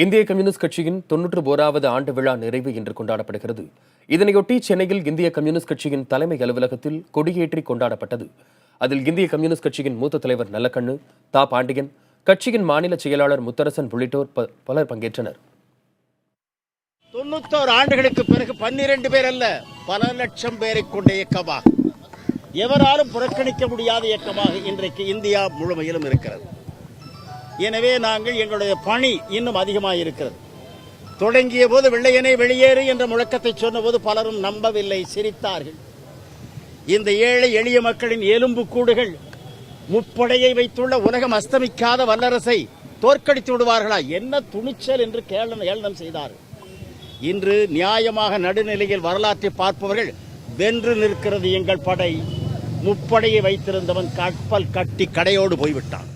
இந்திய கம்யூனிஸ்ட் கட்சியின் 91வது ஆண்டு விழா நிறைவு இன்று கொண்டாடப்படுகிறது. இதனையொட்டி சென்னையில் இந்திய கம்யூனிஸ்ட் கட்சியின் தலைமை அலுவலகத்தில் கொடியேற்றி கொண்டாடப்பட்டது. அதில் இந்திய கம்யூனிஸ்ட் கட்சியின் மூத்த தலைவர் நல்லக்கண்ணு, தா பாண்டியன், கட்சியின் மாநில செயலாளர் முத்தரசன் உள்ளிட்டோர் பலர் பங்கேற்றனர். 91 ஆண்டுகளுக்கு பிறகு 12 பேர் அல்ல, பல லட்சம் பேரை கொண்ட இயக்கமாக, எவராலும் புறக்கணிக்க முடியாத இயக்கமாக இன்றைக்கு இந்தியா முழுமையிலும் இருக்கிறது. எனவே நாங்கள் எங்களுடைய பணி இன்னும் அதிகமாக இருக்கிறது. தொடங்கிய போது வெள்ளையனே வெளியேறு என்ற முழக்கத்தை சொன்னபோது பலரும் நம்பவில்லை, சிரித்தார்கள். இந்த ஏழை எளிய மக்களின் எலும்பு கூடுகள் முப்படையை வைத்துள்ள உலகம் அஸ்தமிக்காத வல்லரசை தோற்கடித்து விடுவார்களா? என்ன துணிச்சல் என்று ஏளனம் செய்தார்கள். இன்று நியாயமாக நடுநிலையில் வரலாற்றை பார்ப்பவர்கள் வென்று நிற்கிறது எங்கள் படை. முப்படையை வைத்திருந்தவன் கப்பல் கட்டி கடையோடு போய்விட்டான்.